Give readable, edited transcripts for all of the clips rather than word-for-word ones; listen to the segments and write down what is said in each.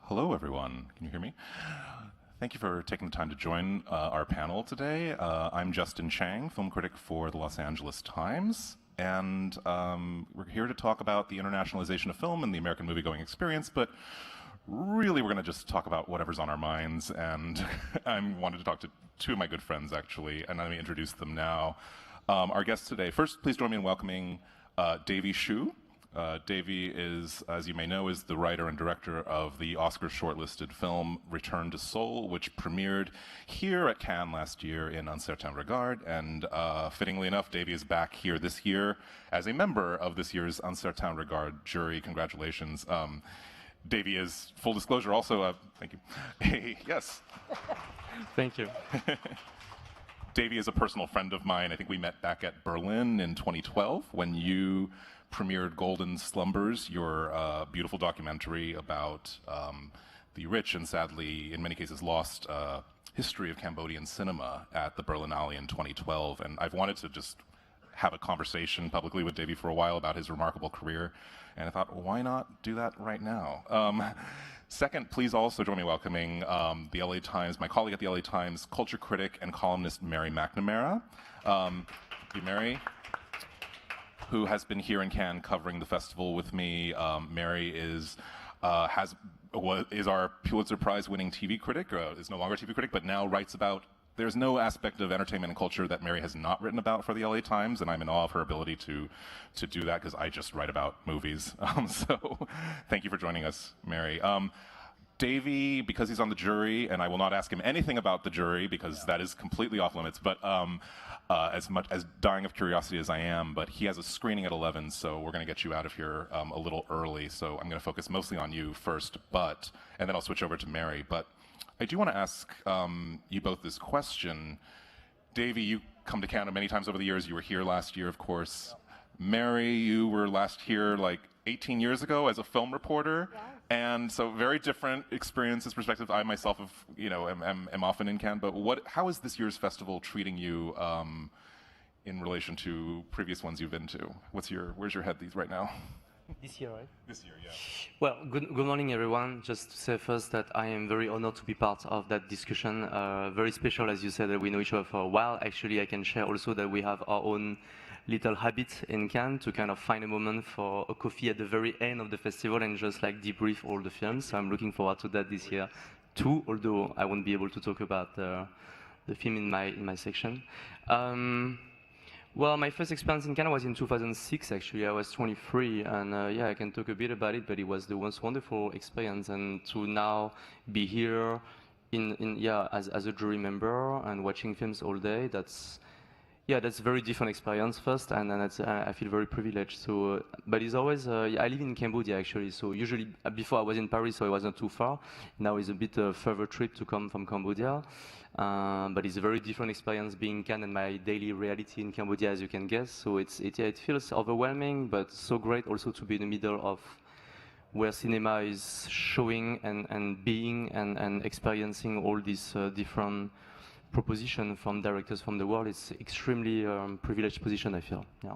Hello, everyone. Can you hear me? Thank you for taking the time to join our panel today. I'm Justin Chang, film critic for the Los Angeles Times, and we're here to talk about the internationalization of film and the American moviegoing experience, but really we're going to just talk about whatever's on our minds, and I wanted to talk to two of my good friends, actually, and let me introduce them now. Our guests today, first, please join me in welcoming Davey Hsu. Davey is, as you may know, is the writer and director of the Oscar shortlisted film Return to Seoul, which premiered here at Cannes last year in Un Certain Regard. And fittingly enough, Davey is back here this year as a member of this year's Un Certain Regard jury. Congratulations. Davey is, full disclosure, also, thank you. Yes. Thank you. Davey is a personal friend of mine. I think we met back at Berlin in 2012 when you premiered Golden Slumbers, your beautiful documentary about the rich and sadly, in many cases, lost history of Cambodian cinema at the Berlinale in 2012. And I've wanted to just have a conversation publicly with Davey for a while about his remarkable career. And I thought, well, why not do that right now? Second, please also join me in welcoming the LA Times, my colleague at the LA Times, culture critic and columnist Mary McNamara. Mary, who has been here in Cannes covering the festival with me. Mary is our Pulitzer Prize winning TV critic, is no longer a TV critic, but now writes about, there's no aspect of entertainment and culture that Mary has not written about for the LA Times, and I'm in awe of her ability to do that, because I just write about movies. So thank you for joining us, Mary. Davey, because he's on the jury, and I will not ask him anything about the jury, because that is completely off limits, but as much as dying of curiosity as I am, but he has a screening at 11, so we're going to get you out of here a little early, so I'm going to focus mostly on you first, and then I'll switch over to Mary. But I do want to ask you both this question. Davey, you come to Canada many times over the years. You were here last year, of course. Mary, you were last here like 18 years ago as a film reporter. Yes. And so very different experiences, perspective. I myself have, am often in Cannes, but how is this year's festival treating you in relation to previous ones you've been to? Where's your head right now? This year, right? This year, yeah. Well, good morning, everyone. Just to say first that I am very honored to be part of that discussion. Very special, as you said, that we know each other for a while. Actually, I can share also that we have our own little habit in Cannes to kind of find a moment for a coffee at the very end of the festival and just like debrief all the films. So I'm looking forward to that this year too, although I won't be able to talk about the film in my section. Well, my first experience in Canada was in 2006, actually. I was 23, and yeah, I can talk a bit about it, but it was the most wonderful experience. And to now be here as a jury member and watching films all day, that's a very different experience first, and then I feel very privileged. So, but it's always, I live in Cambodia, actually, so usually, before I was in Paris, so it wasn't too far. Now it's a bit further trip to come from Cambodia. But it's a very different experience being Cannes and my daily reality in Cambodia, as you can guess. So it feels overwhelming, but so great also to be in the middle of where cinema is showing and being and experiencing all these different propositions from directors from the world. It's extremely privileged position, I feel. Yeah.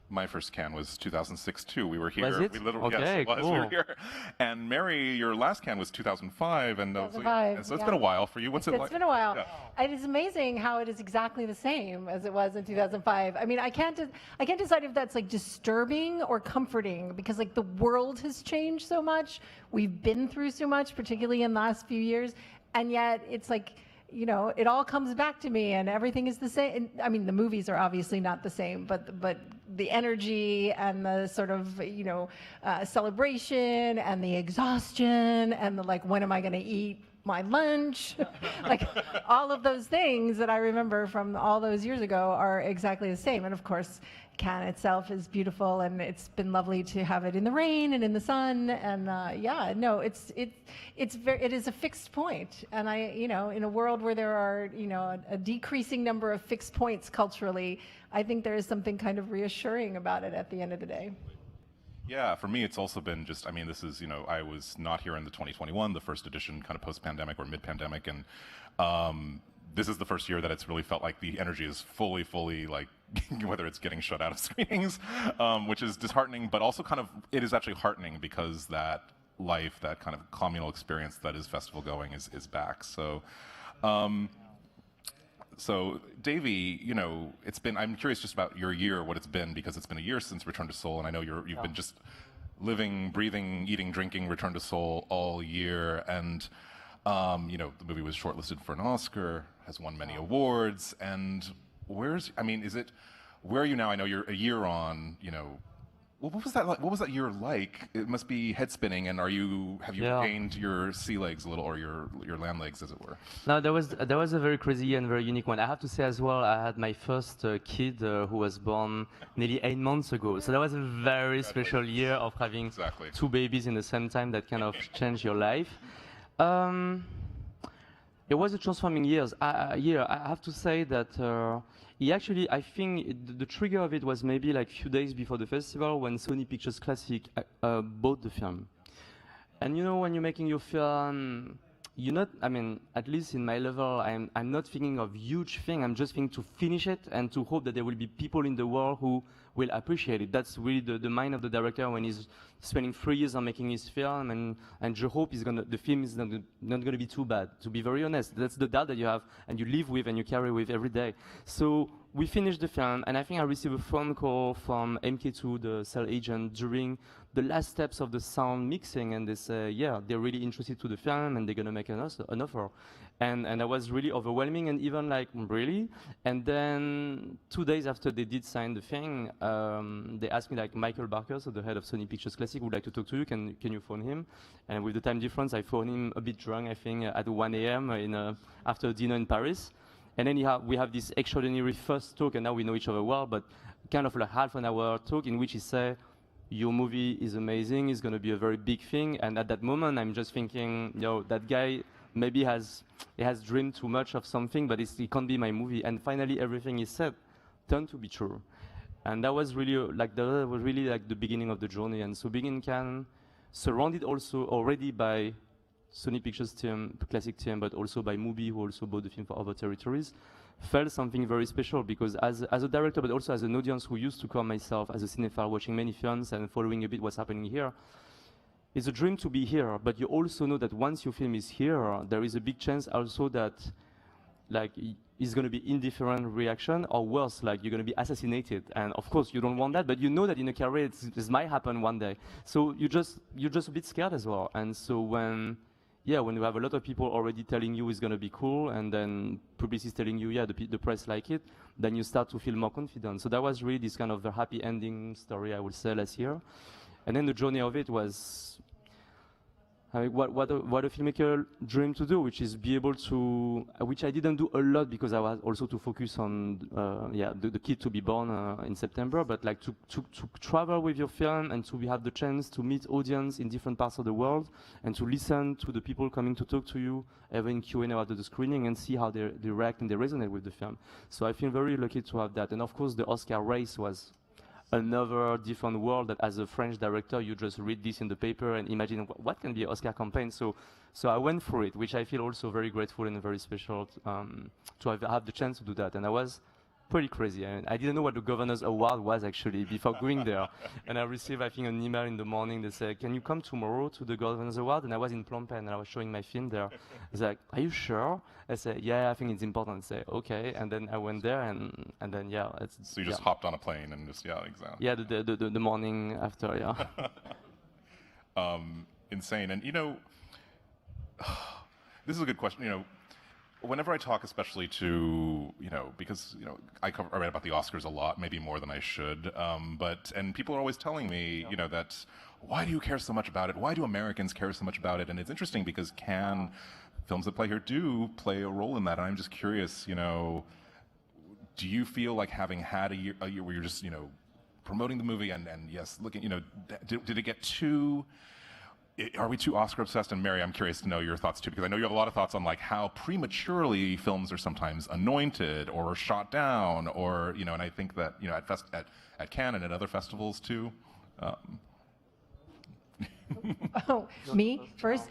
My first Cannes was 2006 too. We were here. Was it? We literally, okay, yes, it was. cool. We were here. And Mary, your last Cannes was 2005, and 2005, so it's been a while for you. What's it like? It's been a while. Yeah. It is amazing how it is exactly the same as it was in 2005. I mean, I can't decide if that's like disturbing or comforting, because like the world has changed so much. We've been through so much, particularly in the last few years, and yet it's like, it all comes back to me and everything is the same. I mean, the movies are obviously not the same, but the energy and the sort of, celebration and the exhaustion and the like, when am I going to eat my lunch? Like all of those things that I remember from all those years ago are exactly the same. And of course, Cannes itself is beautiful, and it's been lovely to have it in the rain and in the sun. And it is a fixed point. And in a world where there are a decreasing number of fixed points culturally, I think there is something kind of reassuring about it at the end of the day. Yeah, for me, it's also been just, this is, I was not here in the 2021, the first edition, kind of post-pandemic or mid-pandemic, and this is the first year that it's really felt like the energy is fully like, whether it's getting shut out of screenings, which is disheartening, but also kind of, it is actually heartening because that life, that kind of communal experience that is festival going is back. So Davey, you know, I'm curious just about your year, what it's been, because it's been a year since Return to Seoul, and I know you've been just living, breathing, eating, drinking Return to Seoul all year, and you know, the movie was shortlisted for an Oscar, has won many awards, and where are you now? I know you're a year on, you know, what was that like? What was that year like? It must be head spinning, and have you gained your sea legs a little, or your land legs, as it were? No, that was a very crazy and very unique one. I have to say as well, I had my first kid who was born nearly 8 months ago. So that was a very special year of having two babies in the same time that kind of changed your life. It was a transforming year. I have to say that I think the trigger of it was maybe like a few days before the festival when Sony Pictures Classic bought the film. And you know, when you're making your film, at least in my level, I'm not thinking of huge thing. I'm just thinking to finish it and to hope that there will be people in the world who will appreciate it. That's really the mind of the director when he's spending 3 years on making his film, and you hope the film is not going to be too bad. To be very honest, that's the doubt that you have and you live with and you carry with every day. So we finished the film, and I think I received a phone call from MK2, the sales agent, during the last steps of the sound mixing, and they say, yeah, they're really interested to the film and they're going to make an offer. And that was really overwhelming, and even like, really? And then 2 days after they did sign the thing, they asked me, like, Michael Barker, so the head of Sony Pictures Classic, would like to talk to you. Can you phone him? And with the time difference, I phoned him a bit drunk, I think, at 1 a.m. After a dinner in Paris. And then we have this extraordinary first talk, and now we know each other well, but kind of like half an hour talk in which he said, your movie is amazing, it's going to be a very big thing. And at that moment, I'm just thinking, that guy maybe he has dreamed too much of something, but it can't be my movie. And finally, everything he said turned to be true. And that was really like the beginning of the journey. And so being in Cannes, surrounded also already by Sony Pictures team, Classic team, but also by Mubi, who also bought the film for other territories, felt something very special, because as a director, but also as an audience who used to come myself as a cinephile, watching many films and following a bit what's happening here, it's a dream to be here, but you also know that once your film is here, there is a big chance also that like it's going to be indifferent reaction, or worse, like you're going to be assassinated. And of course you don't want that, but you know that in a career this might happen one day. So you're just a bit scared as well. And so when you have a lot of people already telling you it's going to be cool, and then publicity is telling you, yeah, the press like it, then you start to feel more confident. So that was really this kind of a happy ending story, I would say, last year. And then the journey of it was what a filmmaker dreamed to do, which is be able to, which I didn't do a lot because I was also to focus on the kid to be born in September, but like to travel with your film and to have the chance to meet audience in different parts of the world and to listen to the people coming to talk to you, having Q&A after the screening, and see how they react and they resonate with the film. So I feel very lucky to have that. And of course the Oscar race was another different world, that as a French director, you just read this in the paper and imagine what can be an Oscar campaign. So I went for it, which I feel also very grateful and very special to have the chance to do that. And I was pretty crazy. I didn't know what the Governor's Award was actually before going there. And I received, I think, an email in the morning that said, can you come tomorrow to the Governor's Award? And I was in Phnom Penh and I was showing my film there. It's like, are you sure? I said, yeah, I think it's important. I said, okay. And then I went there and then, yeah. So you just hopped on a plane and just, yeah, exactly. Yeah, the morning after, yeah. Insane. And, this is a good question, whenever I talk, especially to, because, I write about the Oscars a lot, maybe more than I should, and people are always telling me, that, why do you care so much about it? Why do Americans care so much about it? And it's interesting because Cannes, films that play here do play a role in that. And I'm just curious, do you feel like having had a year where you're just, promoting the movie and yes, looking, did it get too... Are we too Oscar obsessed? And Mary, I'm curious to know your thoughts too, because I know you have a lot of thoughts on like how prematurely films are sometimes anointed or shot down, or and I think that at Cannes and at other festivals too. Oh, me first?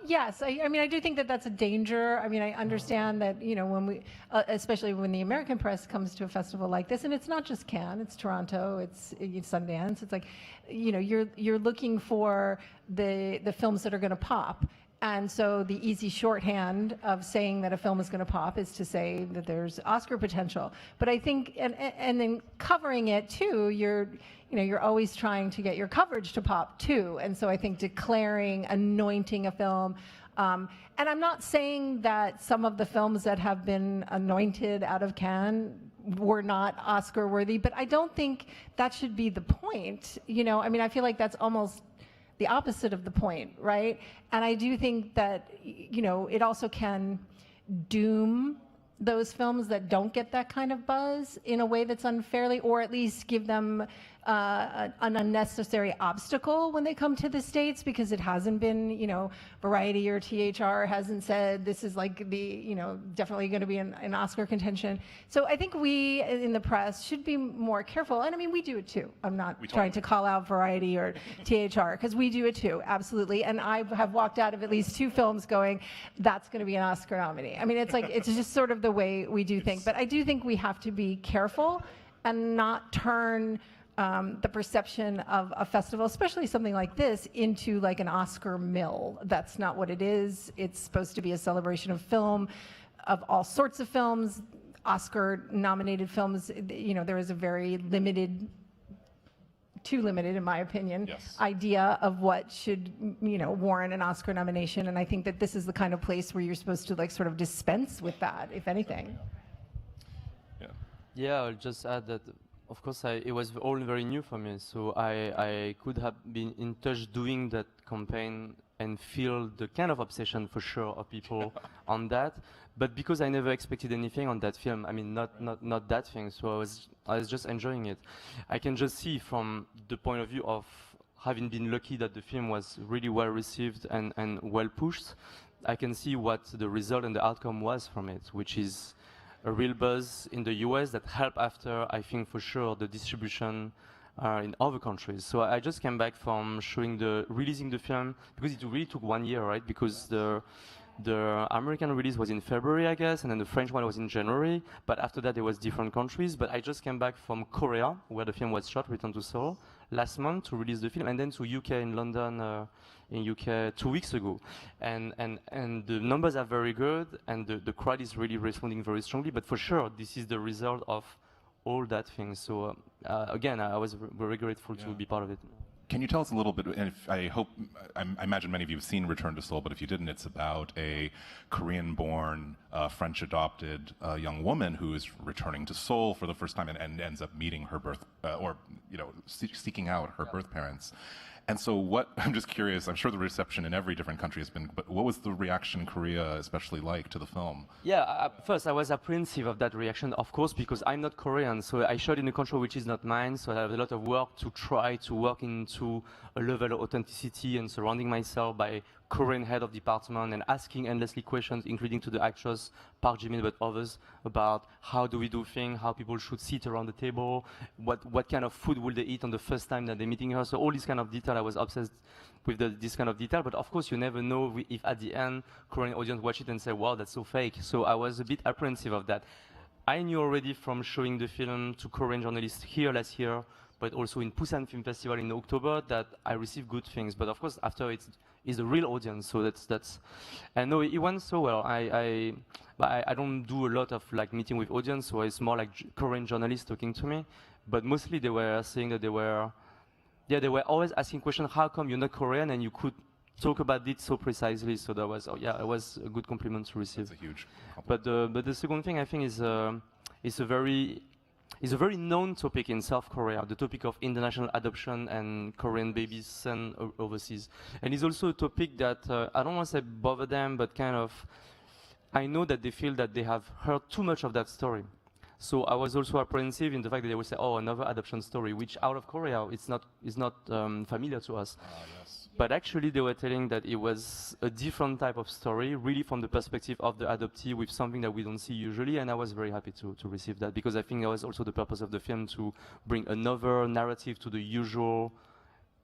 Yes, I mean, I do think that that's a danger. I mean, I understand that, you know, when we, especially when the American press comes to a festival like this, and it's not just Cannes, it's Toronto, it's Sundance, it's like, you know, you're looking for the films that are going to pop. And so the easy shorthand of saying that a film is going to pop is to say that there's Oscar potential. But I think, and then covering it too, you're always trying to get your coverage to pop too. And so I think declaring, anointing a film, and I'm not saying that some of the films that have been anointed out of Cannes were not Oscar worthy, but I don't think that should be the point. You know, I mean, I feel like that's almost the opposite of the point, right? And I do think that, you know, it also can doom those films that don't get that kind of buzz in a way that's unfairly, or at least give them an unnecessary obstacle when they come to the States, because it hasn't been, you know, Variety or THR hasn't said this is like the, you know, definitely going to be an Oscar contention. So I think we in the press should be more careful. And I mean, we do it too. I'm not trying to call out Variety or THR, because we do it too, absolutely. And I have walked out of at least 2 films going, that's going to be an Oscar nominee. I mean, it's like, it's just sort of the way we do things. But I do think we have to be careful and not turn the perception of a festival, especially something like this, into like an Oscar mill. That's not what it is. It's supposed to be a celebration of film, of all sorts of films, Oscar-nominated films. You know, there is a very limited, too limited, in my opinion, idea of what should, you know, warrant an Oscar nomination. And I think that this is the kind of place where you're supposed to like sort of dispense with that, if anything. Yeah, I'll just add that, of course, it was all very new for me, so I could have been in touch doing that campaign and feel the kind of obsession for sure of people on that. But because I never expected anything on that film, I mean, not that thing, so I was just enjoying it. I can just see from the point of view of having been lucky that the film was really well received and well pushed, I can see what the result and the outcome was from it, which is a real buzz in the US that helped after, I think for sure, the distribution in other countries. So I just came back from releasing the film, because it really took 1 year, right? Because the American release was in February, I guess, and then the French one was in January. But after that, there was different countries. But I just came back from Korea, where the film was shot, Return to Seoul, last month to release the film, and then to UK in London, in UK 2 weeks ago. And the numbers are very good, and the crowd is really responding very strongly. But for sure, this is the result of all that things. So again, I was very grateful to be part of it. Can you tell us a little bit, and I imagine many of you have seen Return to Seoul, but if you didn't, it's about a Korean-born, French-adopted young woman who is returning to Seoul for the first time and ends up meeting her seeking out her birth parents. And so I'm just curious, I'm sure the reception in every different country has been, but what was the reaction in Korea especially like to the film? Yeah, first I was apprehensive of that reaction, of course, because I'm not Korean, so I shot in a country which is not mine, so I have a lot of work to try to work into a level of authenticity and surrounding myself by Korean head of department and asking endlessly questions, including to the actress, Park Jimin, but others, about how do we do things, how people should sit around the table, what kind of food will they eat on the first time that they're meeting her. So all this kind of detail, I was obsessed with this kind of detail. But of course, you never know if at the end, Korean audience watch it and say, wow, that's so fake. So I was a bit apprehensive of that. I knew already from showing the film to Korean journalists here last year, but also in Busan Film Festival in October, that I received good things. But of course, after it's a real audience, so that's. And no, it went so well. I don't do a lot of like meeting with audience, so it's more like Korean journalists talking to me. But mostly they were saying that they were always asking questions. How come you're not Korean and you could talk about it so precisely? So that was, it was a good compliment to receive. That's a huge compliment. But the second thing I think is a very known topic in South Korea, the topic of international adoption and Korean babies sent overseas. And it's also a topic that, I don't want to say bother them, but kind of, I know that they feel that they have heard too much of that story. So I was also apprehensive in the fact that they would say, oh, another adoption story, which out of Korea, is not familiar to us. Yes. But actually, they were telling that it was a different type of story, really from the perspective of the adoptee, with something that we don't see usually. And I was very happy to receive that, because I think that was also the purpose of the film, to bring another narrative to the usual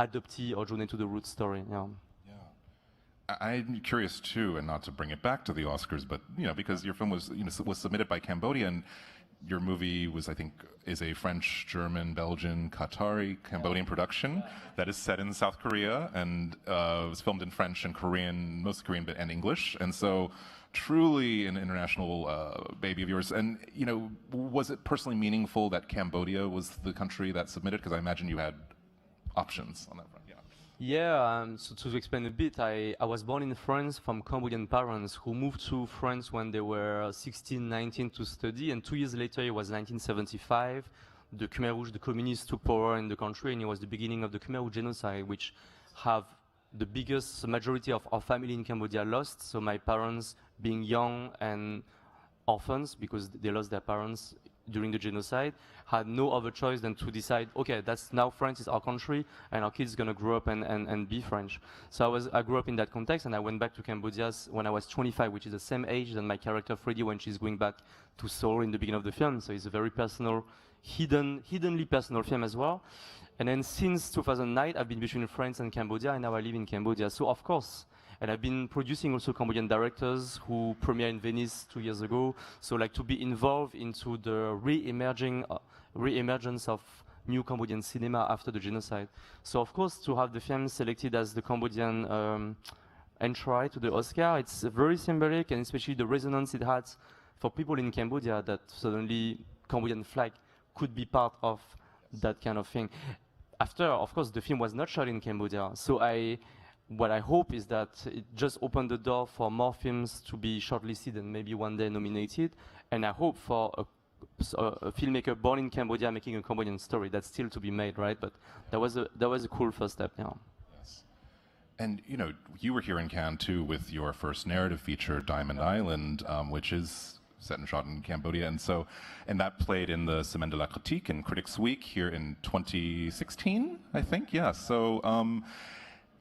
adoptee or journey to the root story. Yeah. I'm curious too, and not to bring it back to the Oscars, but because your film was was submitted by Cambodia, and your movie was, I think, is a French, German, Belgian, Qatari, Cambodian production that is set in South Korea and was filmed in French and Korean, mostly Korean, and English, and so truly an international baby of yours. And was it personally meaningful that Cambodia was the country that submitted? Because I imagine you had options on that front. Yeah, so to explain a bit, I was born in France from Cambodian parents who moved to France when they were 16, 19 to study, and 2 years later, it was 1975, the Khmer Rouge, the communists took power in the country, and it was the beginning of the Khmer Rouge genocide, which have the biggest majority of our family in Cambodia lost, so my parents being young and orphans, because they lost their parents during the genocide, had no other choice than to decide, okay, that's now France is our country, and our kids gonna grow up and be French. So I grew up in that context, and I went back to Cambodia when I was 25, which is the same age than my character Freddie when she's going back to Seoul in the beginning of the film. So it's a very personal, hiddenly personal film as well. And then since 2009, I've been between France and Cambodia, and now I live in Cambodia. So of course, and I've been producing also Cambodian directors who premiered in Venice 2 years ago. So like to be involved into the re-emergence of new Cambodian cinema after the genocide. So of course, to have the film selected as the Cambodian entry to the Oscar, it's very symbolic, and especially the resonance it had for people in Cambodia that suddenly Cambodian flag could be part of that kind of thing. After, of course, the film was not shot in Cambodia. So what I hope is that it just opened the door for more films to be shortlisted and maybe one day nominated. And I hope for a filmmaker born in Cambodia making a Cambodian story. That's still to be made, right? But that was a cool first step. Yeah. Yes. And you were here in Cannes too with your first narrative feature, Diamond Island, which is set and shot in Cambodia, and that played in the Semaine de la Critique and Critics Week here in 2016, I think. Yeah. So,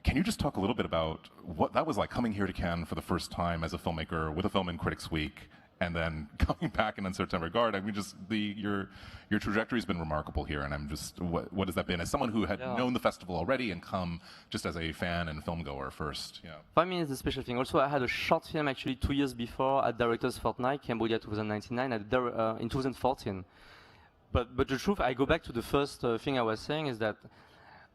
can you just talk a little bit about what that was like coming here to Cannes for the first time as a filmmaker with a film in Critics Week, and then coming back in Uncertain Regard? I mean, just your trajectory has been remarkable here, and I'm just what has that been as someone who had known the festival already and come just as a fan and filmgoer first? Yeah. For me, it's a special thing. Also, I had a short film actually 2 years before at Directors Fortnight, Cambodia 2019, in 2014. But the truth, I go back to the first thing I was saying is that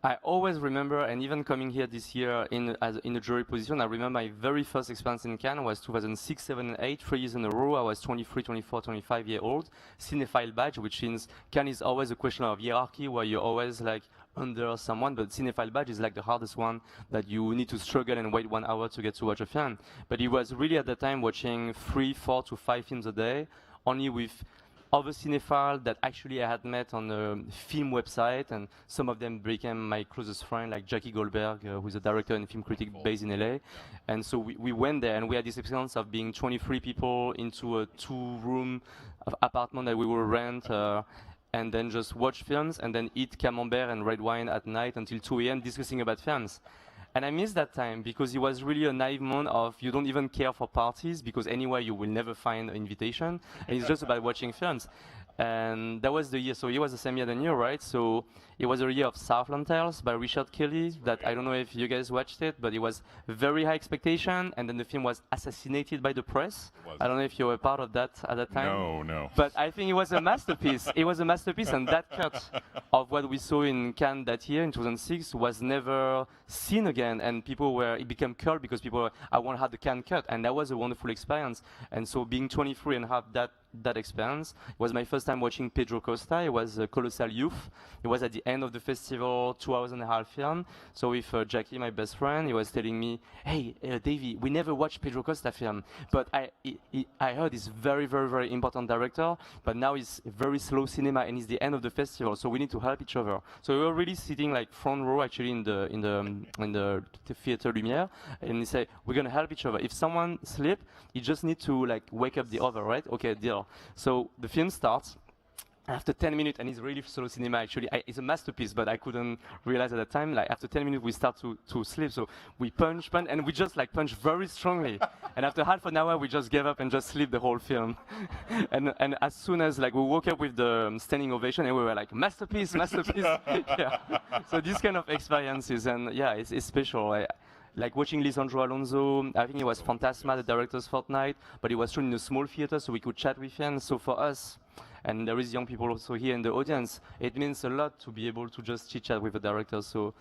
I always remember, and even coming here this year in a jury position, I remember my very first experience in Cannes was 2006, 7, and 8, 3 years in a row. I was 23, 24, 25-year-old, cinephile badge, which means Cannes is always a question of hierarchy, where you're always like under someone, but cinephile badge is like the hardest one that you need to struggle and wait 1 hour to get to watch a film. But it was really at the time watching 3, 4 to 5 films a day, only with other cinephiles that actually I had met on a film website, and some of them became my closest friend, like Jackie Goldberg, who's a director and film critic based in LA. And so we went there, and we had this experience of being 23 people into a 2-room apartment that we will rent, and then just watch films, and then eat camembert and red wine at night until 2 a.m. discussing about films. And I miss that time because it was really a naive moment of you don't even care for parties because anyway you will never find an invitation, and it's just about watching films. And that was the year, so it was the same year than you, right? So it was a year of Southland Tales by Richard Kelly that I don't know if you guys watched it, but it was very high expectation, and then the film was assassinated by the press. I don't know if you were part of that at that time. No. But I think it was a masterpiece. It was a masterpiece, and that cut of what we saw in Cannes that year in 2006 was never seen again, and it became cult because people were, I want to have the Cannes cut, and that was a wonderful experience. And so being 23 and have that experience. It was my first time watching Pedro Costa. It was a colossal youth. It was at the end of the festival, 2 hours and a half film. So with Jackie, my best friend, he was telling me, hey, Davey, we never watched Pedro Costa film, but I heard he's very, very, very important director, but now it's very slow cinema and it's the end of the festival, so we need to help each other. So we were really sitting like front row actually in the theater Lumière, and he said, we're gonna help each other. If someone sleep, you just need to like wake up the other, right? Okay, deal. So the film starts, After 10 minutes, and it's really solo cinema actually, it's a masterpiece, but I couldn't realize at the time, like after 10 minutes we start to sleep, so we punch, and we just like punch very strongly. And after half an hour we just gave up and just sleep the whole film. and as soon as like we woke up with the standing ovation, and we were like, masterpiece, masterpiece. Yeah. So these kind of experiences, and yeah, it's special. Like watching Lisandro Alonso, I think it was Fantasma, the director's fortnight, but it was shown in a small theater so we could chat with him. So for us, and there is young people also here in the audience, it means a lot to be able to just chit-chat with the director. So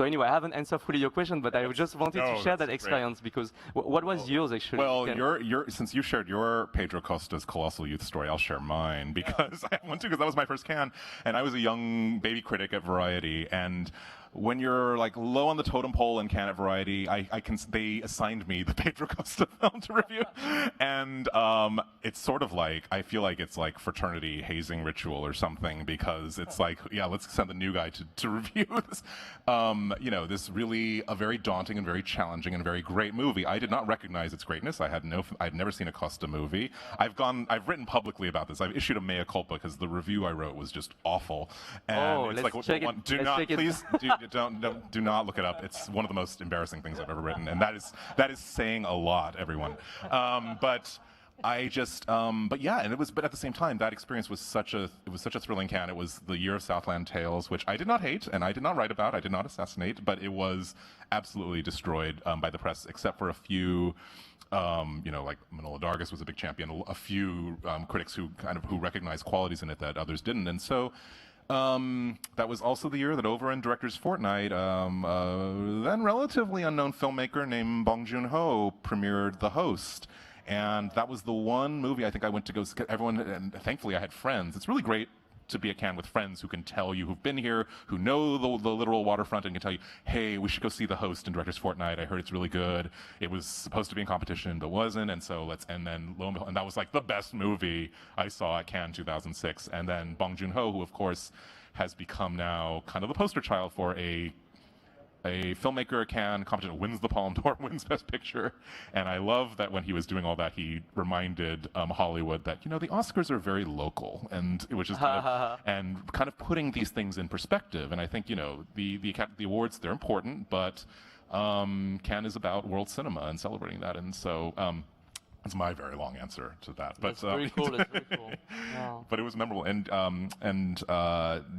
anyway, I haven't answered fully your question, but I just wanted to share that experience because what was yours actually? Well, since you shared your Pedro Costa's Colossal Youth story, I'll share mine because I went to, because that was my first Cannes, and I was a young baby critic at Variety, and when you're like low on the totem pole in Cannes at Variety, they assigned me the Pedro Costa film to review, and it's sort of like, I feel like it's like fraternity hazing ritual or something, because it's like, yeah, let's send the new guy to review this. You know, this really a very daunting and very challenging and very great movie. I did not recognize its greatness. I'd never seen a Costa movie. I've written publicly about this. I've issued a mea culpa because the review I wrote was just awful. And it's like, do not look it up. It's one of the most embarrassing things I've ever written, and that is saying a lot, everyone. But at the same time, that experience was such a thrilling Cannes. It was the year of Southland Tales, which I did not hate and I did not write about. I did not assassinate, but it was absolutely destroyed by the press, except for a few. Like Manola Dargis was a big champion. A few critics who recognized qualities in it that others didn't, and so. That was also the year that over in Director's Fortnight, then relatively unknown filmmaker named Bong Joon-ho premiered The Host. And that was the one movie I think I went to go see. Everyone, and thankfully I had friends. It's really great to be at Cannes with friends who can tell you, who've been here, who know the literal waterfront, and can tell you, hey, we should go see The Host in Director's Fortnight. I heard it's really good. It was supposed to be in competition, but wasn't, and so and then lo and behold, and that was like the best movie I saw at Cannes 2006. And then Bong Joon-ho, who of course has become now kind of the poster child for a filmmaker at Cannes competition, wins the Palme d'Or, wins Best Picture. And I love that when he was doing all that, he reminded Hollywood that, the Oscars are very local, and which is kind of putting these things in perspective. And I think, the awards, they're important, but Cannes is about world cinema and celebrating that. And so that's my very long answer to that. But that's very cool. That's very cool. Wow. But it was memorable, and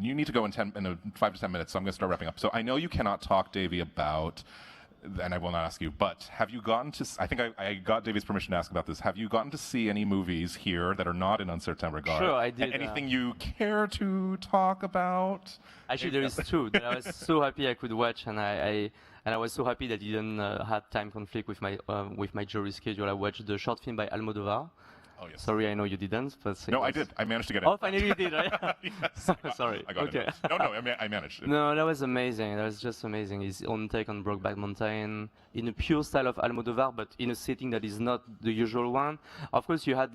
you need to go in 5 to 10 minutes, so I'm going to start wrapping up. So I know you cannot talk, Davey, about, and I will not ask you, but have you gotten to? I think I got Davey's permission to ask about this. Have you gotten to see any movies here that are not in Un Certain Regard? Sure, I did. And anything you care to talk about? Actually, there is two that I was so happy I could watch, and I was so happy that I didn't have time conflict with my jury schedule. I watched the short film by Almodovar. Oh, yes. Sorry, I know you didn't. But no, I did. I managed to get it. Oh, finally you did, right? Yes. Sorry. I got it. No, I managed it. No, that was amazing. That was just amazing. His own take on Brokeback Mountain in a pure style of Almodovar, but in a setting that is not the usual one. Of course, you had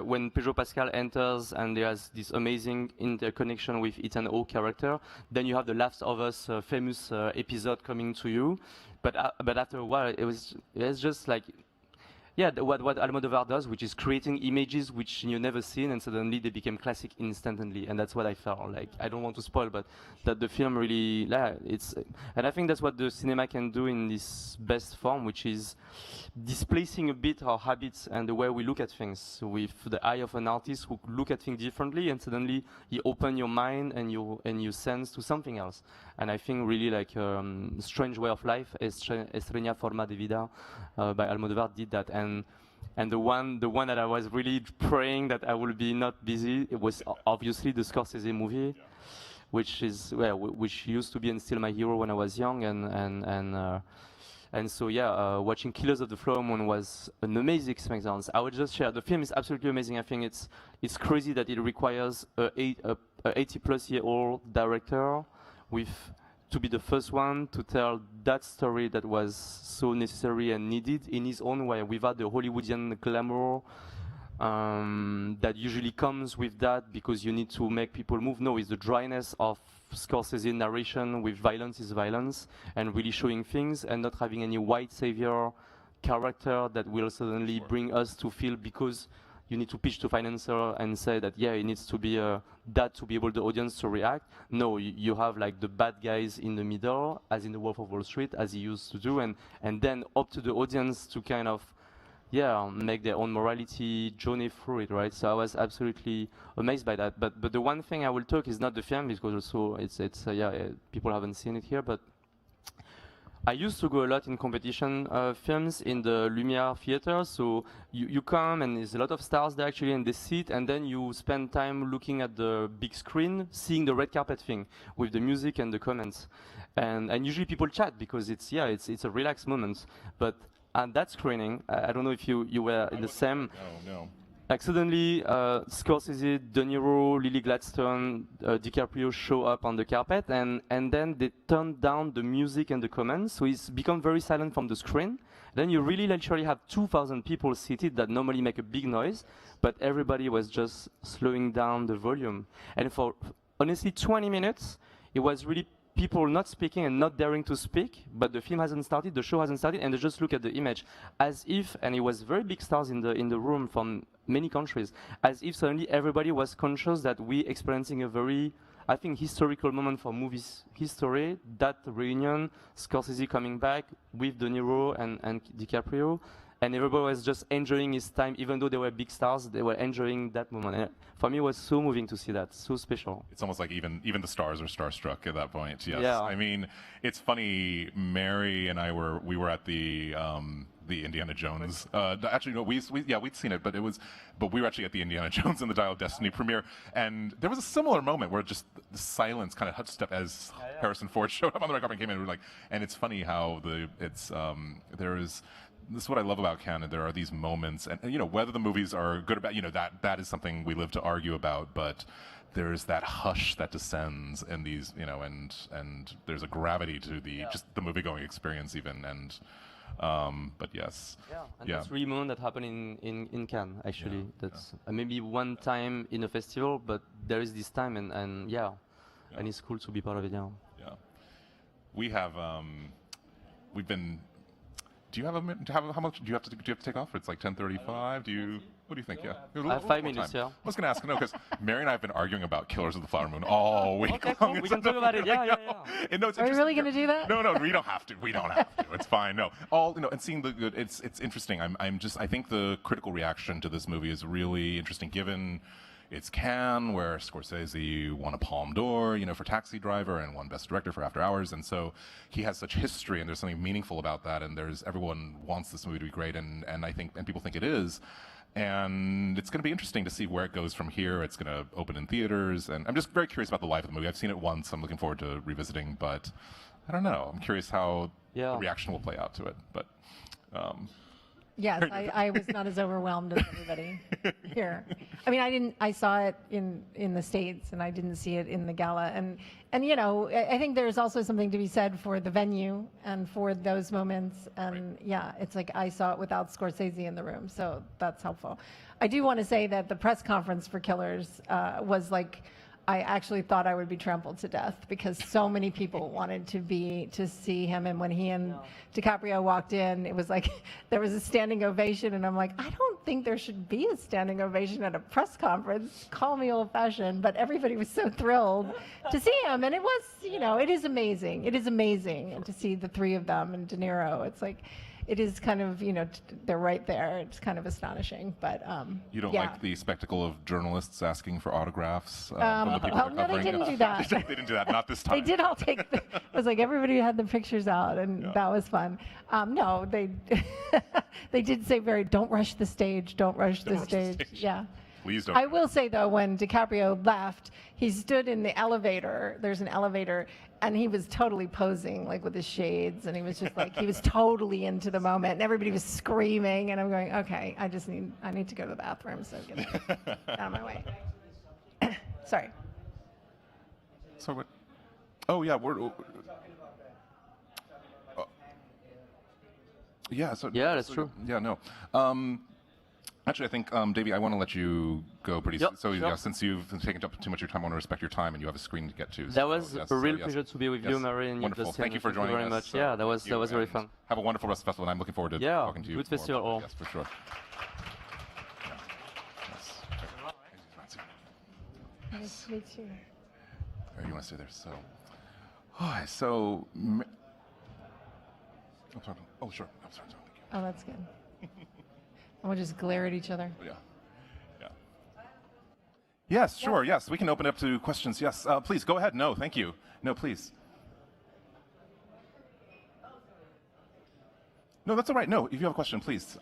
when Pedro Pascal enters and there's this amazing interconnection with Ethan Hawke character. Then you have the Last of Us famous episode coming to you. But after a while, it's just like. Yeah, what Almodovar does, which is creating images which you never seen, and suddenly they became classic instantly, and that's what I felt like. I don't want to spoil, but that the film really, and I think that's what the cinema can do in this best form, which is displacing a bit our habits and the way we look at things with the eye of an artist who look at things differently, and suddenly you open your mind and you sense to something else. And I think really Strange Way of Life, Estreña Forma de Vida by Almodovar did that. And the one that I was really praying that I would be not busy, it was obviously the Scorsese movie, which used to be and still my hero when I was young, and so watching Killers of the Flower Moon was an amazing experience. I would just share, the film is absolutely amazing. I think it's crazy that it requires a 80-plus-year-old director to be the first one to tell that story that was so necessary and needed in his own way, without the Hollywoodian glamour that usually comes with that because you need to make people move. No, it's the dryness of Scorsese narration with violence is violence, and really showing things and not having any white savior character that will suddenly bring us to feel, because you need to pitch to financier and say that it needs to be that to be able the audience to react. No, you have like the bad guys in the middle, as in the Wolf of Wall Street, as he used to do, and then up to the audience to kind of make their own morality journey through it, right? So I was absolutely amazed by that. But the one thing I will talk is not the film, because also it's people haven't seen it here, but I used to go a lot in competition films in the Lumière theater. So you come and there's a lot of stars there actually, and they sit, and then you spend time looking at the big screen, seeing the red carpet thing with the music and the comments, and usually people chat because it's a relaxed moment. But at that screening, I don't know if you were in the same. No. Like suddenly, Scorsese, De Niro, Lily Gladstone, DiCaprio show up on the carpet, and then they turn down the music and the comments, so it's become very silent from the screen. Then you really literally have 2,000 people seated that normally make a big noise, but everybody was just slowing down the volume. And for honestly 20 minutes, it was really people not speaking and not daring to speak, but the film hasn't started, the show hasn't started, and they just look at the image as if, and it was very big stars in the room from many countries, as if suddenly everybody was conscious that we experiencing a very, I think, historical moment for movies history, that reunion, Scorsese coming back with De Niro and DiCaprio, and everybody was just enjoying his time, even though they were big stars, they were enjoying that moment. And for me, it was so moving to see that, so special. It's almost like even the stars are starstruck at that point. Yes, yeah. I mean, it's funny. Mary and I we were at the Indiana Jones. Actually, no, we'd seen it, but we were actually at the Indiana Jones and the Dial of Destiny premiere, and there was a similar moment where just the silence kind of hushed up as Harrison Ford showed up on the red carpet and came in. And we're like, and it's funny how this is what I love about Canada. There are these moments, and you know, whether the movies are good or bad, you know, that is something we live to argue about. But there's that hush that descends in these, you know, and there's a gravity to just the movie-going experience even. And but yes, that's really moment that happened in Cannes actually. That's maybe one time in a festival, but there is this time, and and it's cool to be part of it. Yeah. We have we've been. Do you have how much do you have to take off? It's like 10:35. What do you think? I have 5 minutes. I was going to ask, because Mary and I have been arguing about Killers of the Flower Moon all week long. Cool. We can talk about it. Yeah. And no, are we really going to do that? No, we don't have to. We don't have to. It's fine. No, and seeing the good. It's interesting. I think the critical reaction to this movie is really interesting, given it's Cannes, where Scorsese won a Palme d'Or, for Taxi Driver, and won Best Director for After Hours, and so he has such history, and there's something meaningful about that, and everyone wants this movie to be great, and people think it is, and it's going to be interesting to see where it goes from here. It's going to open in theaters, and I'm just very curious about the life of the movie. I've seen it once. I'm looking forward to revisiting, but I don't know. I'm curious how the reaction will play out to it, but. Yes, I was not as overwhelmed as everybody here. I mean, I saw it in the States, and I didn't see it in the gala. And I think there's also something to be said for the venue and for those moments. And it's like I saw it without Scorsese in the room, so that's helpful. I do want to say that the press conference for Killers was like, I actually thought I would be trampled to death because so many people wanted to see him, and when he and DiCaprio walked in, it was like there was a standing ovation, and I'm like, I don't think there should be a standing ovation at a press conference. Call me old-fashioned, but everybody was so thrilled to see him, and it was, it is amazing. It is amazing to see the three of them and De Niro. It's like. It is kind of, they're right there. It's kind of astonishing, but you don't like the spectacle of journalists asking for autographs from the people well, no, they didn't do that. They didn't do that. Not this time. They did all take. It was like everybody had the pictures out, and that was fun. No, they they did say don't rush the stage. Don't rush the stage. Yeah. Please don't. I will say though, when DiCaprio left, he stood in the elevator. There's an elevator, and he was totally posing, like with his shades, and he was just like he was totally into the moment, and everybody was screaming, and I'm going, okay, I need to go to the bathroom, so get out of my way. Sorry. So what? Oh yeah, that's true. Yeah, no. Actually, I think, Davey, I want to let you go pretty soon. So, sure. Since you've taken up too much of your time, I want to respect your time, and you have a screen to get to. That was a real pleasure to be with you, Mary, and wonderful. Justin. Thank you for joining us. Very much. Yeah, that was very fun. Have a wonderful rest of the festival, and I'm looking forward to talking to you. Good festival. Yes, for sure. Nice to meet you. Or you want to stay there? So, oh, so. Oh, sure. I'm sorry. Thank you. Oh, that's good. And we'll just glare at each other. Yeah. Yeah. Yes, sure. Yes, we can open it up to questions. Yes, please go ahead. No, thank you. No, please. No, that's all right. No, if you have a question, please.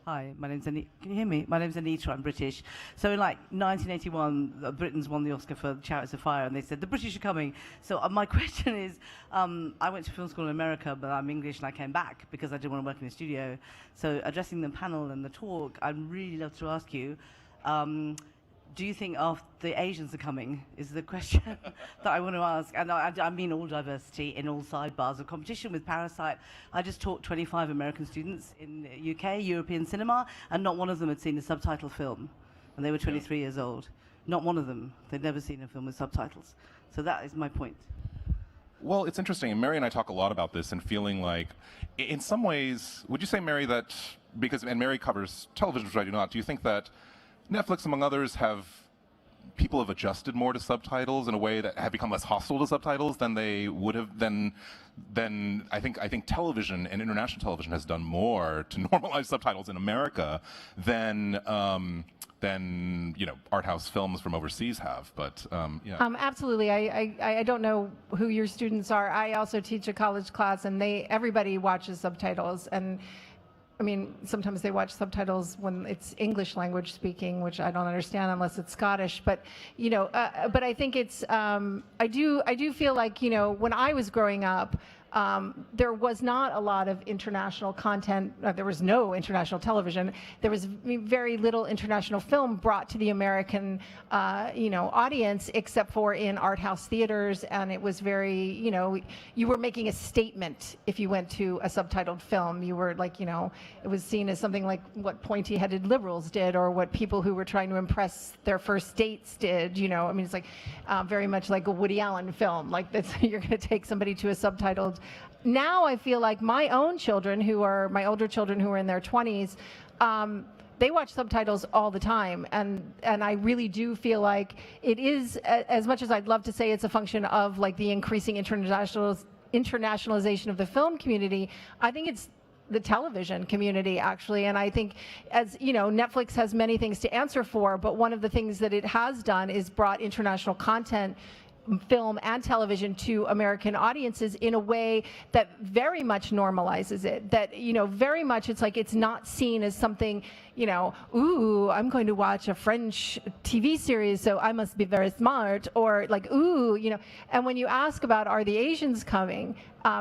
Hi, my name's Anita. Can you hear me? My name's Anita. I'm British. So in like 1981, Britain's won the Oscar for Chariots of Fire, and they said the British are coming. So my question is, I went to film school in America, but I'm English, and I came back because I didn't want to work in a studio. So addressing the panel and the talk, I'd really love to ask you, do you think the Asians are coming, is the question that I want to ask. And I mean all diversity in all sidebars of competition. With Parasite, I just taught 25 American students in UK, European cinema, and not one of them had seen a subtitle film. And they were 23 years old. Not one of them. They'd never seen a film with subtitles. So that is my point. Well, it's interesting, and Mary and I talk a lot about this and feeling like, in some ways, would you say, Mary, that, and Mary covers television, which I do not, do you think that Netflix, among others, people have adjusted more to subtitles in a way that have become less hostile to subtitles than they would have, then I think television and international television has done more to normalize subtitles in America than art house films from overseas have. But yeah. Absolutely. I don't know who your students are. I also teach a college class, and everybody watches subtitles. And I mean, sometimes they watch subtitles when it's English language speaking, which I don't understand unless it's Scottish. But but I think it's I do feel like when I was growing up, there was not a lot of international content. There was no international television. There was very little international film brought to the American, audience, except for in art house theaters. And it was very, you were making a statement if you went to a subtitled film. You were like, it was seen as something like what pointy-headed liberals did, or what people who were trying to impress their first dates did. I mean, it's like very much like a Woody Allen film. Like you're going to take somebody to a subtitled. Now I feel like my older children who are in their 20s, they watch subtitles all the time, and I really do feel like it is, as much as I'd love to say it's a function of like the increasing internationalization of the film community, I think it's the television community, actually. And I think, as Netflix has many things to answer for, but one of the things that it has done is brought international content, film and television, to American audiences in a way that very much normalizes it. That, very much it's like it's not seen as something, ooh, I'm going to watch a French TV series, so I must be very smart, or like, ooh, and when you ask about, are the Asians coming?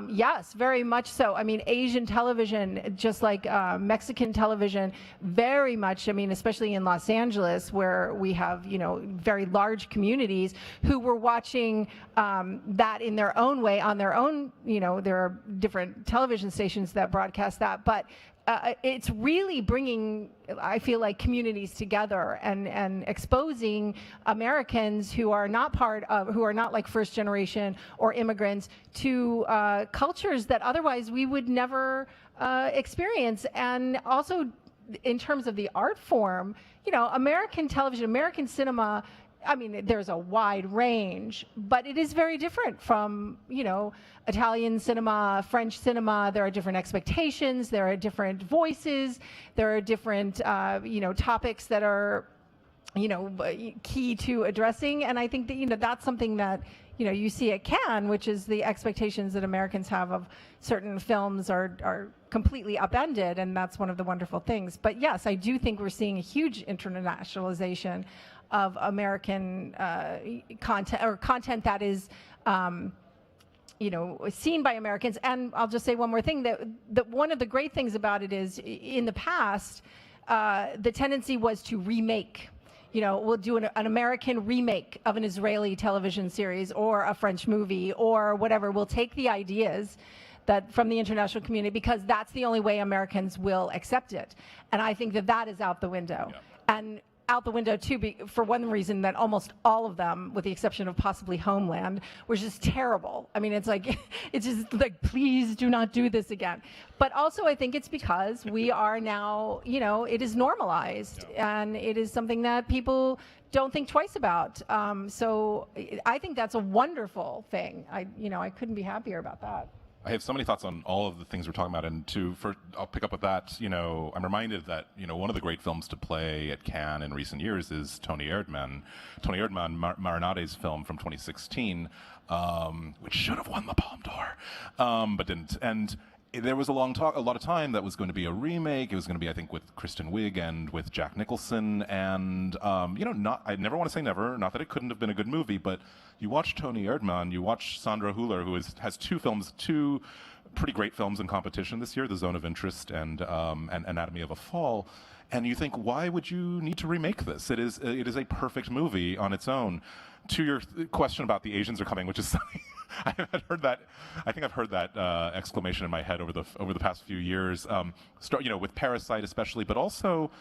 Yes, very much so. I mean, Asian television, just like Mexican television, very much, I mean, especially in Los Angeles, where we have, very large communities who were watching that in their own way, on their own, there are different television stations that broadcast that, but it's really bringing, I feel like, communities together and exposing Americans who are not like first generation or immigrants to cultures that otherwise we would never experience. And also in terms of the art form, American television, American cinema, I mean, there's a wide range, but it is very different from, Italian cinema, French cinema. There are different expectations, there are different voices, there are different, topics that are, key to addressing. And I think that, that's something that, you see at Cannes, which is the expectations that Americans have of certain films are completely upended, and that's one of the wonderful things. But yes, I do think we're seeing a huge internationalization of American content, or content that is, seen by Americans. And I'll just say one more thing, that one of the great things about it is, in the past, the tendency was to remake. We'll do an American remake of an Israeli television series or a French movie or whatever. We'll take the ideas from the international community, because that's the only way Americans will accept it. And I think that is out the window. Yeah. And out the window too, for one reason, that almost all of them, with the exception of possibly Homeland, were just terrible. I mean, it's like, it's just like, please do not do this again. But also, I think it's because we are now, you know, it is normalized, and it is something that people don't think twice about. So I think that's a wonderful thing. I couldn't be happier about that. I have so many thoughts on all of the things we're talking about, and I'll pick up with that. You know, I'm reminded that, you know, one of the great films to play at Cannes in recent years is Tony Erdmann, Marinade's film from 2016, which should have won the Palme d'Or, but didn't. And there was a lot of time that was going to be a remake. It was going to be, I think, with Kristen Wiig and with Jack Nicholson. And you know, I never want to say never. Not that it couldn't have been a good movie, but you watch Tony Erdmann, you watch Sandra Hüller, who has two pretty great films in competition this year: The Zone of Interest and Anatomy of a Fall. And you think, why would you need to remake this? It is a perfect movie on its own. To your question about the Asians are coming, which is something I think I've heard that exclamation in my head over the past few years. You know, with Parasite especially, but also,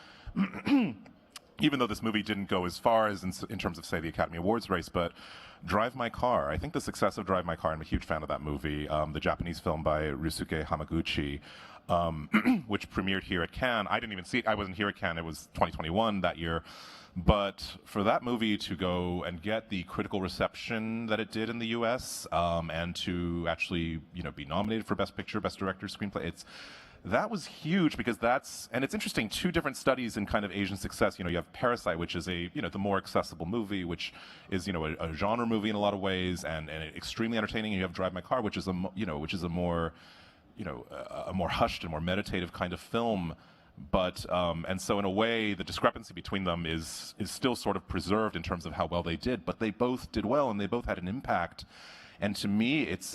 even though this movie didn't go as far as in terms of, say, the Academy Awards race, but Drive My Car. I think the success of Drive My Car, I'm a huge fan of that movie, the Japanese film by Ryusuke Hamaguchi, which premiered here at Cannes. I didn't even see it. I wasn't here at Cannes. It was 2021 that year. But for that movie to go and get the critical reception that it did in the U.S. And to actually, you know, be nominated for Best Picture, Best Director, Screenplay, that was huge, because and it's interesting, two different studies in kind of Asian success. You know, you have Parasite, which is the more accessible movie, which is, you know, a genre movie in a lot of ways, and extremely entertaining. And you have Drive My Car, which is a more hushed and more meditative kind of film. But and so in a way, the discrepancy between them is still sort of preserved in terms of how well they did. But they both did well, and they both had an impact. And to me, it's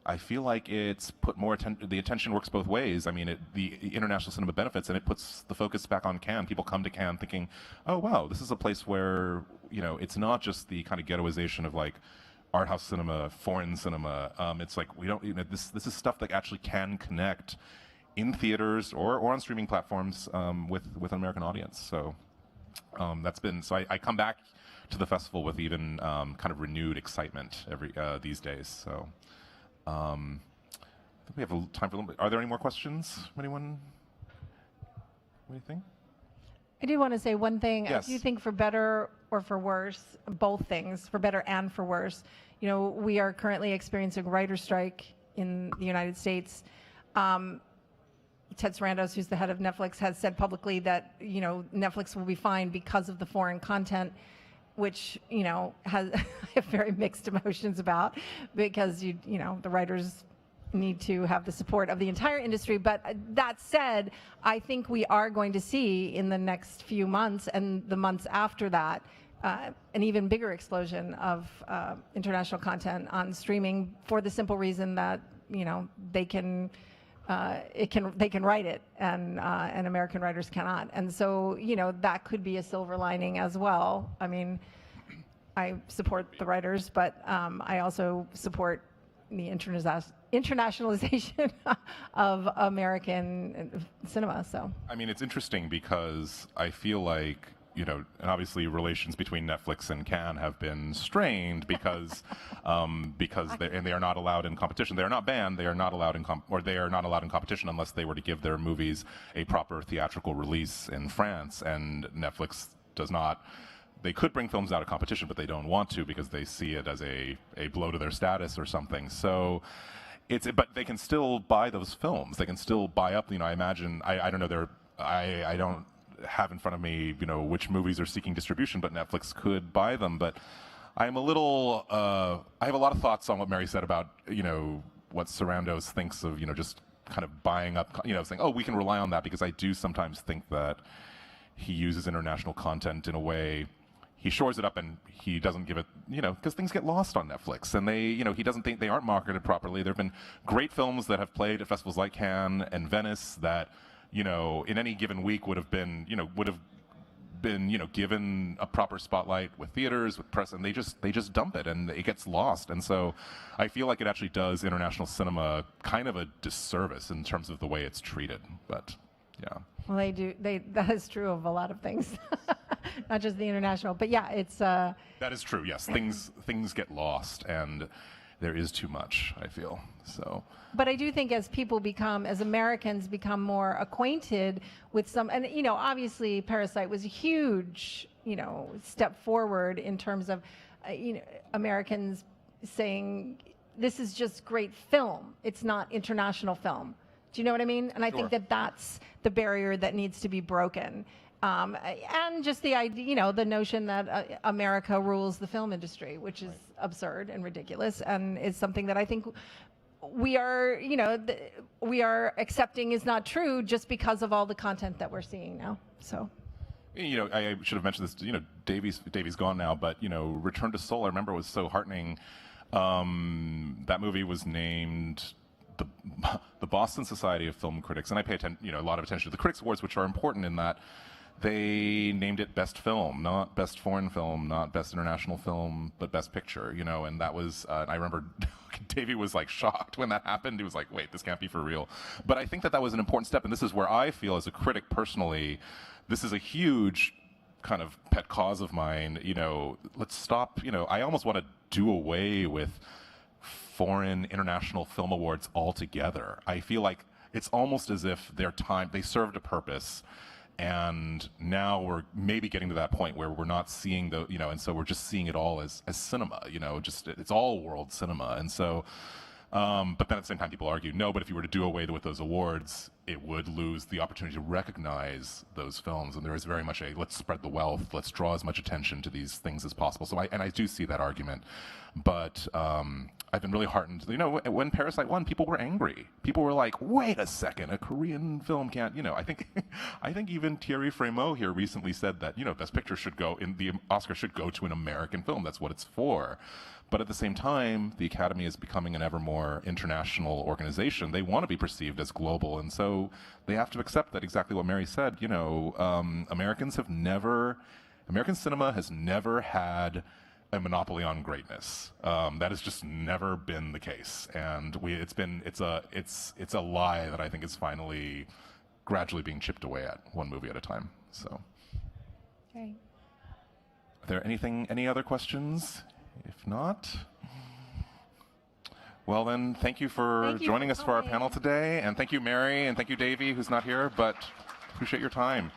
I feel like it's put more attention. The attention works both ways. I mean, the international cinema benefits, and it puts the focus back on Cannes. People come to Cannes thinking, oh wow, this is a place where, you know, it's not just the kind of ghettoization of like art house cinema, foreign cinema. It's like, we don't, you know, this is stuff that actually can connect in theaters or on streaming platforms with an American audience. So that's been, so I come back to the festival with even kind of renewed excitement these days. So I think we have time for a little bit. Are there any more questions? Anyone? What do you think? I do want to say one thing. Yes. I do think, for better or for worse, both things, for better and for worse, you know, we are currently experiencing a writer's strike in the United States. Ted Sarandos, who's the head of Netflix, has said publicly that, you know, Netflix will be fine because of the foreign content, which, you know, I have very mixed emotions about, because you know, the writers need to have the support of the entire industry. But that said, I think we are going to see in the next few months and the months after that an even bigger explosion of international content on streaming, for the simple reason that, you know, they can write it, and American writers cannot. And so, you know, that could be a silver lining as well. I mean, I support the writers, but I also support the internationalization of American cinema. So, I mean, it's interesting because I feel like, you know, and obviously relations between Netflix and Cannes have been strained because they are not allowed in competition. They are not banned. They are not allowed in competition unless they were to give their movies a proper theatrical release in France. And Netflix does not. They could bring films out of competition, but they don't want to because they see it as a blow to their status or something. So but they can still buy those films. They can still buy up. You know, I imagine. I don't know. I don't have in front of me, you know, which movies are seeking distribution, but Netflix could buy them. But I'm a little, I have a lot of thoughts on what Mary said about, you know, what Sarandos thinks of, you know, just kind of buying up, you know, saying, oh, we can rely on that, because I do sometimes think that he uses international content in a way, he shores it up and he doesn't give it, you know, because things get lost on Netflix, and they, you know, he doesn't think they aren't marketed properly. There have been great films that have played at festivals like Cannes and Venice that, you know, in any given week would have been, you know, given a proper spotlight with theaters, with press, and they just dump it, and it gets lost. And so I feel like it actually does international cinema kind of a disservice in terms of the way it's treated. But yeah. Well, they do. That is true of a lot of things, not just the international. But yeah, it's. That is true. Yes, things get lost, and there is too much, I feel. So. But I do think as Americans become more acquainted with some, and obviously Parasite was a huge, step forward in terms of, Americans saying this is just great film. It's not international film. Do you know what I mean? And I think that that's the barrier that needs to be broken. And just the idea, the notion that America rules the film industry, which is absurd and ridiculous, and is something that I think we are, we are accepting is not true just because of all the content that we're seeing now. So. I should have mentioned this. Davy's gone now, but Return to Seoul, I remember, was so heartening. That movie was named the Boston Society of Film Critics, and I pay a lot of attention to the Critics Awards, which are important in that they named it Best Film, not Best Foreign Film, not Best International Film, but Best Picture. And that was. I remember Davey was like shocked when that happened. He was like, "Wait, this can't be for real." But I think that was an important step, and this is where I feel, as a critic personally, this is a huge kind of pet cause of mine. Let's stop. I almost want to do away with foreign international film awards altogether. I feel like it's almost as if they served a purpose, and now we're maybe getting to that point where we're not seeing and so we're just seeing it all as cinema, just it's all world cinema. And so but then at the same time people argue, no, but if you were to do away with those awards, it would lose the opportunity to recognize those films. And there is very much a let's spread the wealth, let's draw as much attention to these things as possible. So I do see that argument, but I've been really heartened. When Parasite won, people were angry. People were like, "Wait a second, a Korean film can't." I think even Thierry Frémaux here recently said that Best Picture the Oscar should go to an American film. That's what it's for. But at the same time, the Academy is becoming an ever more international organization. They want to be perceived as global, and so they have to accept that, exactly what Mary said. American cinema has never had a monopoly on greatness. That has just never been the case, and it's a lie that I think is finally gradually being chipped away at, one movie at a time. So, okay. Are there any other questions? If not, well then, thank you for joining us for our panel today, and thank you, Mary, and thank you, Davey, who's not here, but appreciate your time.